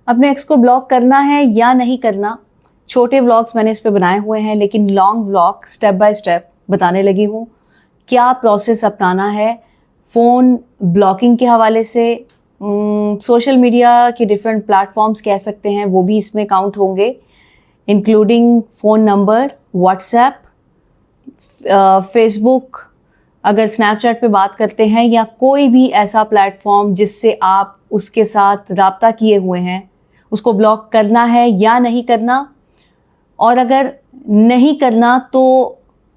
अपने एक्स को ब्लॉक करना है या नहीं करना, छोटे व्लॉग्स मैंने इस पे बनाए हुए हैं, लेकिन long vlog step by step बताने लगी हूँ। क्या प्रोसेस अपनाना है फ़ोन ब्लॉकिंग के हवाले से, सोशल मीडिया के डिफरेंट प्लेटफॉर्म्स कह सकते हैं वो भी इसमें काउंट होंगे, including phone number, WhatsApp, Facebook, अगर स्नैपचैट पे बात करते हैं, या कोई भी ऐसा प्लेटफॉर्म जिससे आप उसके साथ राब्ता किए हुए हैं, उसको ब्लॉक करना है या नहीं करना, और अगर नहीं करना तो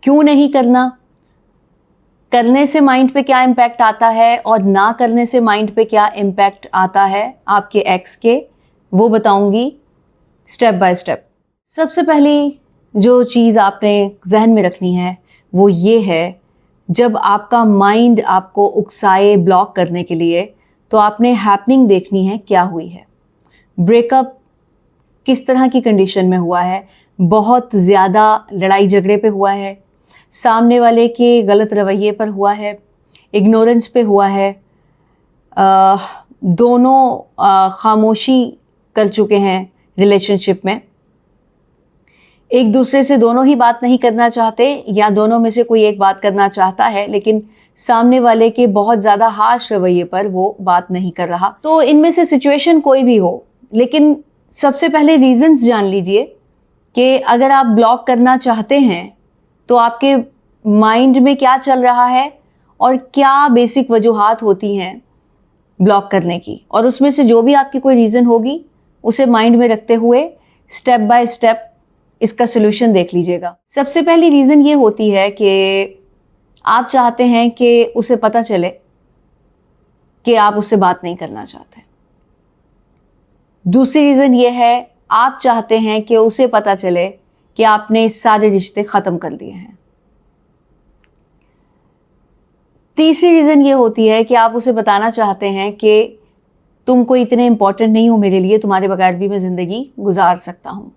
क्यों नहीं करना, करने से माइंड पे क्या इम्पैक्ट आता है और ना करने से माइंड पे क्या इम्पैक्ट आता है आपके एक्स के, वो बताऊंगी स्टेप बाय स्टेप। सबसे पहली जो चीज़ आपने जहन में रखनी है वो ये है, जब आपका माइंड आपको उकसाए ब्लॉक करने के लिए, तो आपने हैपनिंग देखनी है क्या हुई है। ब्रेकअप किस तरह की कंडीशन में हुआ है, बहुत ज़्यादा लड़ाई झगड़े पे हुआ है, सामने वाले के गलत रवैये पर हुआ है, इग्नोरेंस पे हुआ है, दोनों खामोशी कर चुके हैं रिलेशनशिप में, एक दूसरे से दोनों ही बात नहीं करना चाहते, या दोनों में से कोई एक बात करना चाहता है लेकिन सामने वाले के बहुत ज़्यादा हार्श रवैये पर वो बात नहीं कर रहा। तो इनमें से सिचुएशन कोई भी हो, लेकिन सबसे पहले रीजंस जान लीजिए कि अगर आप ब्लॉक करना चाहते हैं तो आपके माइंड में क्या चल रहा है और क्या बेसिक वजूहात होती हैं ब्लॉक करने की, और उसमें से जो भी आपकी कोई रीज़न होगी उसे माइंड में रखते हुए स्टेप बाय स्टेप इसका सोल्यूशन देख लीजिएगा। सबसे पहली रीज़न ये होती है कि आप चाहते हैं कि उसे पता चले कि आप उससे बात नहीं करना चाहते। दूसरी रीज़न ये है, आप चाहते हैं कि उसे पता चले कि आपने सारे रिश्ते ख़त्म कर दिए हैं। तीसरी रीज़न ये होती है कि आप उसे बताना चाहते हैं कि तुम कोई इतने इम्पोर्टेंट नहीं हो मेरे लिए, तुम्हारे बगैर भी मैं ज़िंदगी गुजार सकता हूँ।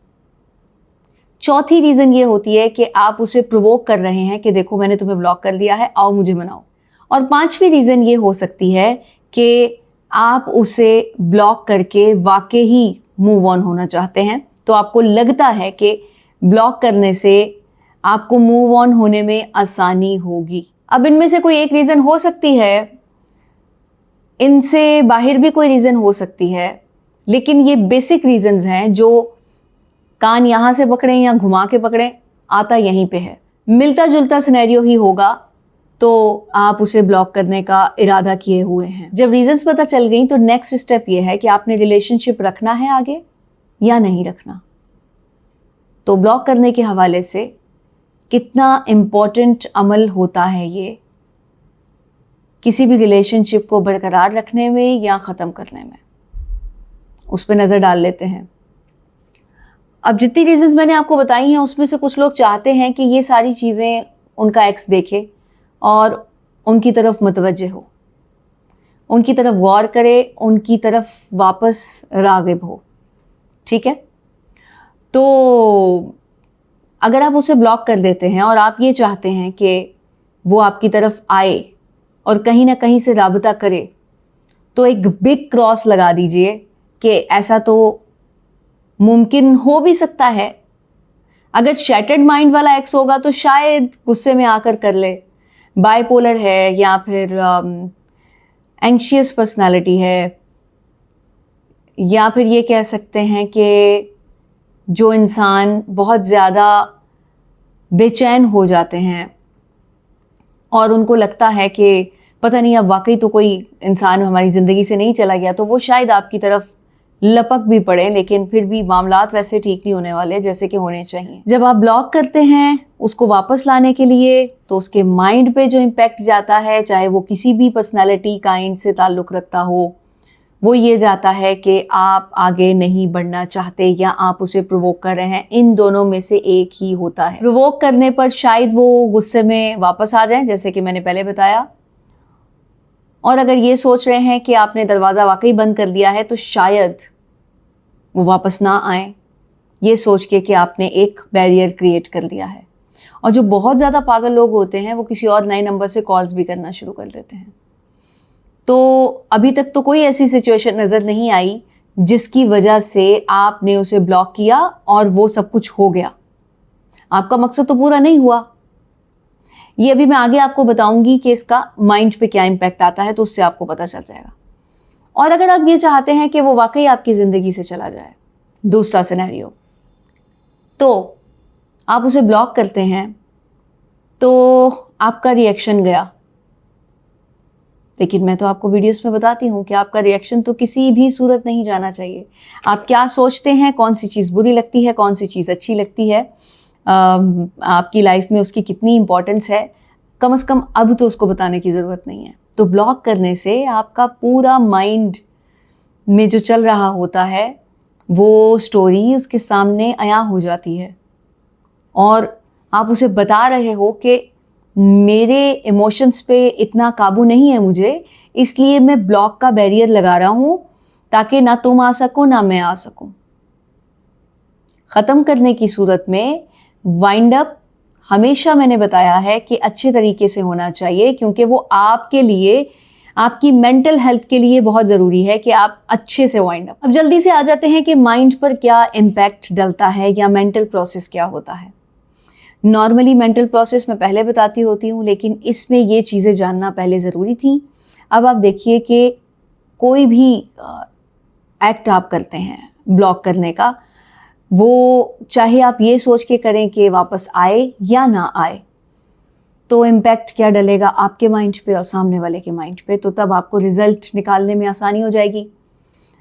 चौथी रीज़न ये होती है कि आप उसे प्रोवोक कर रहे हैं कि देखो मैंने तुम्हें ब्लॉक कर दिया है, आओ मुझे मनाओ। और पांचवी रीज़न ये हो सकती है कि आप उसे ब्लॉक करके वाकई ही मूव ऑन होना चाहते हैं, तो आपको लगता है कि ब्लॉक करने से आपको मूव ऑन होने में आसानी होगी। अब इनमें से कोई एक रीज़न हो सकती है, इनसे बाहर भी कोई रीज़न हो सकती है, लेकिन ये बेसिक रीज़न्स हैं जो कान यहाँ से पकड़ें या घुमा के पकड़ें, आता यहीं पे है। मिलता जुलता सिनेरियो ही होगा तो आप उसे ब्लॉक करने का इरादा किए हुए हैं। जब रीजंस पता चल गई तो नेक्स्ट स्टेप ये है कि आपने रिलेशनशिप रखना है आगे या नहीं रखना। तो ब्लॉक करने के हवाले से कितना इम्पोर्टेंट अमल होता है ये किसी भी रिलेशनशिप को बरकरार रखने में या ख़त्म करने में, उस पर नज़र डाल लेते हैं। अब जितनी रीजंस मैंने आपको बताई हैं उसमें से कुछ लोग चाहते हैं कि ये सारी चीज़ें उनका एक्स देखे और उनकी तरफ मुतवज्जे हो, उनकी तरफ गौर करे, उनकी तरफ वापस राग़िब हो। ठीक है, तो अगर आप उसे ब्लॉक कर देते हैं और आप ये चाहते हैं कि वो आपकी तरफ आए और कहीं ना कहीं से राबता करे, तो एक बिग क्रॉस लगा दीजिए कि ऐसा तो मुमकिन हो भी सकता है। अगर शैटर्ड माइंड वाला एक्स होगा तो शायद गुस्से में आकर कर ले, बाइपोलर है या फिर एंग्शियस पर्सनालिटी है, या फिर ये कह सकते हैं कि जो इंसान बहुत ज़्यादा बेचैन हो जाते हैं और उनको लगता है कि पता नहीं अब वाकई तो कोई इंसान हमारी ज़िंदगी से नहीं चला गया, तो वो शायद आपकी तरफ लपक भी पड़े, लेकिन फिर भी मामलात वैसे ठीक नहीं होने वाले जैसे कि होने चाहिए। जब आप ब्लॉक करते हैं उसको वापस लाने के लिए, तो उसके माइंड पे जो इम्पैक्ट जाता है, चाहे वो किसी भी पर्सनालिटी काइंड से ताल्लुक़ रखता हो, वो ये जाता है कि आप आगे नहीं बढ़ना चाहते या आप उसे प्रोवोक कर रहे हैं। इन दोनों में से एक ही होता है। प्रोवोक करने पर शायद वो गुस्से में वापस आ जाएं, जैसे कि मैंने पहले बताया, और अगर ये सोच रहे हैं कि आपने दरवाज़ा वाकई बंद कर दिया है तो शायद वो वापस ना आए, ये सोच के कि आपने एक बैरियर क्रिएट कर दिया है। और जो बहुत ज़्यादा पागल लोग होते हैं वो किसी और नए नंबर से कॉल्स भी करना शुरू कर देते हैं। तो अभी तक तो कोई ऐसी सिचुएशन नज़र नहीं आई जिसकी वजह से आपने उसे ब्लॉक किया और वो सब कुछ हो गया। आपका मकसद तो पूरा नहीं हुआ। ये अभी मैं आगे आपको बताऊंगी कि इसका माइंड पे क्या इम्पैक्ट आता है, तो उससे आपको पता चल जाएगा। और अगर आप ये चाहते हैं कि वो वाकई आपकी ज़िंदगी से चला जाए, दूसरा सिनेरियो, तो आप उसे ब्लॉक करते हैं, तो आपका रिएक्शन गया। लेकिन मैं तो आपको वीडियोस में बताती हूँ कि आपका रिएक्शन तो किसी भी सूरत नहीं जाना चाहिए। आप क्या सोचते हैं, कौन सी चीज़ बुरी लगती है, कौन सी चीज़ अच्छी लगती है, आपकी लाइफ में उसकी कितनी इंपॉर्टेंस है, कम से कम अब तो उसको बताने की ज़रूरत नहीं है। तो ब्लॉक करने से आपका पूरा माइंड में जो चल रहा होता है वो स्टोरी उसके सामने आया हो जाती है, और आप उसे बता रहे हो कि मेरे इमोशंस पे इतना काबू नहीं है मुझे, इसलिए मैं ब्लॉक का बैरियर लगा रहा हूँ ताकि ना तुम आ सको ना मैं आ सकूं। ख़त्म करने की सूरत में वाइंड अप हमेशा मैंने बताया है कि अच्छे तरीके से होना चाहिए, क्योंकि वो आपके लिए, आपकी मेंटल हेल्थ के लिए बहुत ज़रूरी है कि आप अच्छे से वाइंड अप। अब जल्दी से आ जाते हैं कि माइंड पर क्या इम्पैक्ट डलता है या मेंटल प्रोसेस क्या होता है। नॉर्मली मेंटल प्रोसेस मैं पहले बताती होती हूँ, लेकिन इसमें ये चीज़ें जानना पहले ज़रूरी थी। अब आप देखिए कि कोई भी एक्ट आप करते हैं ब्लॉक करने का, वो चाहे आप ये सोच के करें कि वापस आए या ना आए, तो इम्पैक्ट क्या डलेगा आपके माइंड पे और सामने वाले के माइंड पे, तो तब आपको रिजल्ट निकालने में आसानी हो जाएगी।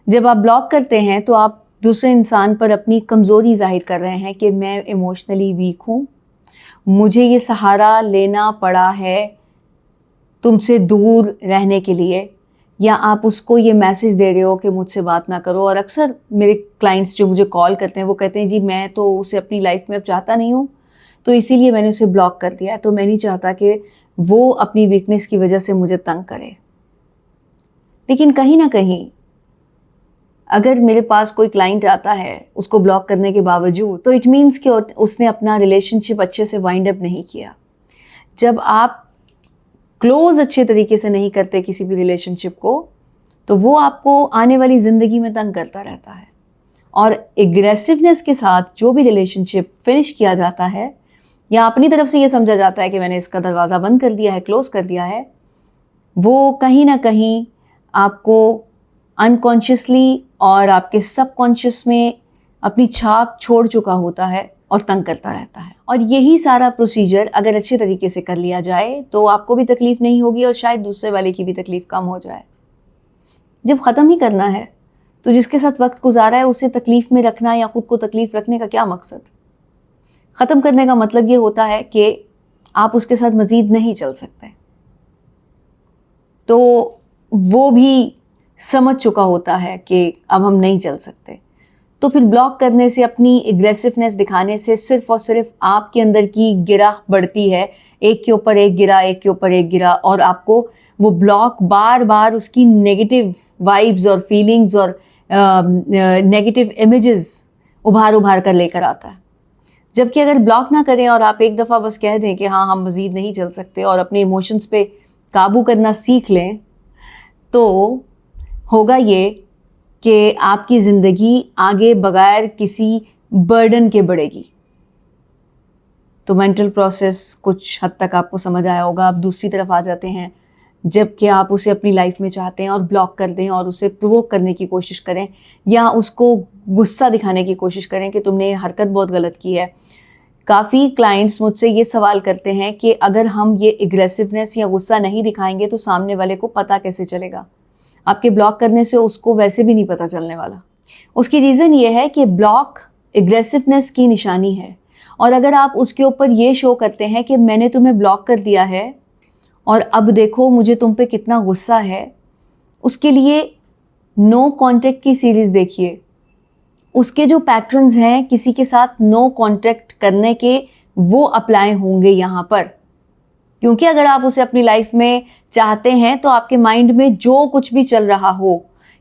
जब आप ब्लॉक करते हैं तो आप दूसरे इंसान पर अपनी कमज़ोरी जाहिर कर रहे हैं कि मैं इमोशनली वीक हूँ, मुझे ये सहारा लेना पड़ा है तुमसे दूर रहने के लिए, या आप उसको ये मैसेज दे रहे हो कि मुझसे बात ना करो। और अक्सर मेरे क्लाइंट्स जो मुझे कॉल करते हैं वो कहते हैं जी मैं तो उसे अपनी लाइफ में अब चाहता नहीं हूँ, तो इसीलिए मैंने उसे ब्लॉक कर दिया है, तो मैं नहीं चाहता कि वो अपनी वीकनेस की वजह से मुझे तंग करे। लेकिन कहीं ना कहीं अगर मेरे पास कोई क्लाइंट आता है उसको ब्लॉक करने के बावजूद, तो इट मीन्स कि उसने अपना रिलेशनशिप अच्छे से वाइंड अप नहीं किया। जब आप क्लोज अच्छे तरीके से नहीं करते किसी भी रिलेशनशिप को, तो वो आपको आने वाली ज़िंदगी में तंग करता रहता है। और एग्रेसिवनेस के साथ जो भी रिलेशनशिप फिनिश किया जाता है, या अपनी तरफ से ये समझा जाता है कि मैंने इसका दरवाज़ा बंद कर दिया है, क्लोज कर दिया है, वो कहीं ना कहीं आपको अनकॉन्शियसली और आपके सबकॉन्शियस में अपनी छाप छोड़ चुका होता है और तंग करता रहता है। और यही सारा प्रोसीजर अगर अच्छे तरीके से कर लिया जाए तो आपको भी तकलीफ नहीं होगी और शायद दूसरे वाले की भी तकलीफ कम हो जाए। जब ख़त्म ही करना है तो जिसके साथ वक्त गुजारा है उसे तकलीफ में रखना या खुद को तकलीफ रखने का क्या मकसद। ख़त्म करने का मतलब ये होता है कि आप उसके साथ मज़ीद नहीं चल सकते, तो वो भी समझ चुका होता है कि अब हम नहीं चल सकते। तो फिर ब्लॉक करने से, अपनी एग्रेसिवनेस दिखाने से सिर्फ और सिर्फ आपके अंदर की गिरा बढ़ती है, एक के ऊपर एक गिरा, एक के ऊपर एक गिरा, और आपको वो ब्लॉक बार बार उसकी नेगेटिव वाइब्स और फीलिंग्स और नेगेटिव इमेजेस उभार उभार कर लेकर आता है। जबकि अगर ब्लॉक ना करें और आप एक दफ़ा बस कह दें कि हाँ हम मज़ीद नहीं चल सकते और अपने इमोशंस पे काबू करना सीख लें, तो होगा ये कि आपकी ज़िंदगी आगे बगैर किसी बर्डन के बढ़ेगी। तो मेंटल प्रोसेस कुछ हद तक आपको समझ आया होगा। अब दूसरी तरफ आ जाते हैं, जबकि आप उसे अपनी लाइफ में चाहते हैं और ब्लॉक कर दें और उसे प्रोवोक करने की कोशिश करें या उसको गुस्सा दिखाने की कोशिश करें कि तुमने ये हरकत बहुत गलत की है। काफ़ी क्लाइंट्स मुझसे ये सवाल करते हैं कि अगर हम ये एग्रेसिवनेस या गुस्सा नहीं दिखाएंगे तो सामने वाले को पता कैसे चलेगा। आपके ब्लॉक करने से उसको वैसे भी नहीं पता चलने वाला। उसकी रीज़न ये है कि ब्लॉक एग्रेसिवनेस की निशानी है, और अगर आप उसके ऊपर ये शो करते हैं कि मैंने तुम्हें ब्लॉक कर दिया है और अब देखो मुझे तुम पे कितना गुस्सा है, उसके लिए नो कॉन्टेक्ट की सीरीज़ देखिए। उसके जो पैटर्न्स हैं किसी के साथ नो कॉन्टेक्ट करने के, वो अप्लाई होंगे यहाँ पर। क्योंकि अगर आप उसे अपनी लाइफ में चाहते हैं तो आपके माइंड में जो कुछ भी चल रहा हो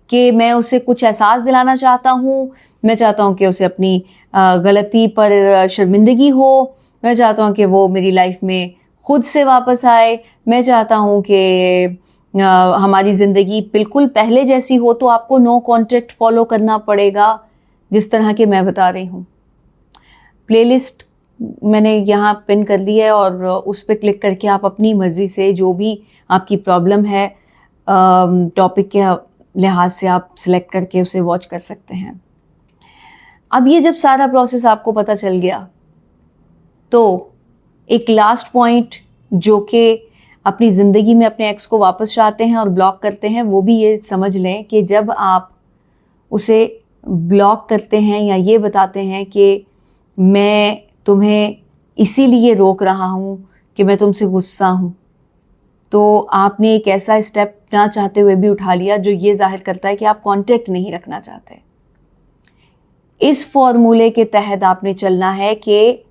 कि मैं उसे कुछ एहसास दिलाना चाहता हूँ, मैं चाहता हूँ कि उसे अपनी गलती पर शर्मिंदगी हो, मैं चाहता हूँ कि वो मेरी लाइफ में खुद से वापस आए, मैं चाहता हूँ कि हमारी ज़िंदगी बिल्कुल पहले जैसी हो तो आपको नो कॉन्ट्रैक्ट फॉलो करना पड़ेगा, जिस तरह के मैं बता रही हूँ। प्लेलिस्ट मैंने यहाँ पिन कर ली है और उस पर क्लिक करके आप अपनी मर्ज़ी से जो भी आपकी प्रॉब्लम है टॉपिक के लिहाज से आप सिलेक्ट करके उसे वॉच कर सकते हैं। अब ये जब सारा प्रोसेस आपको पता चल गया तो एक लास्ट पॉइंट जो कि अपनी ज़िंदगी में अपने एक्स को वापस चाहते हैं और ब्लॉक करते हैं, वो भी ये समझ लें कि जब आप उसे ब्लॉक करते हैं या ये बताते हैं कि मैं तुम्हें इसीलिए रोक रहा हूँ कि मैं तुमसे गुस्सा हूँ, तो आपने एक ऐसा स्टेप ना चाहते हुए भी उठा लिया जो ये जाहिर करता है कि आप कांटेक्ट नहीं रखना चाहते। इस फॉर्मूले के तहत आपने चलना है कि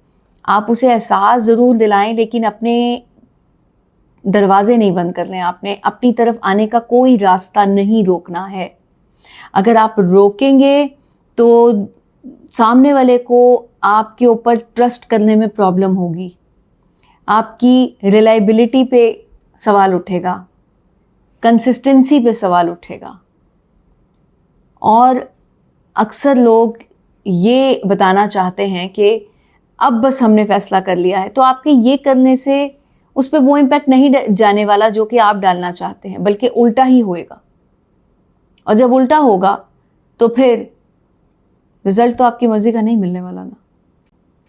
आप उसे एहसास ज़रूर दिलाएं, लेकिन अपने दरवाजे नहीं बंद करने। आपने अपनी तरफ आने का कोई रास्ता नहीं रोकना है। अगर आप रोकेंगे तो सामने वाले को आपके ऊपर ट्रस्ट करने में प्रॉब्लम होगी, आपकी रिलायबिलिटी पे सवाल उठेगा, कंसिस्टेंसी पे सवाल उठेगा। और अक्सर लोग ये बताना चाहते हैं कि अब बस हमने फ़ैसला कर लिया है, तो आपके ये करने से उस पर वो इम्पैक्ट नहीं जाने वाला जो कि आप डालना चाहते हैं, बल्कि उल्टा ही होएगा। और जब उल्टा होगा तो फिर रिज़ल्ट तो आपकी मर्ज़ी का नहीं मिलने वाला ना।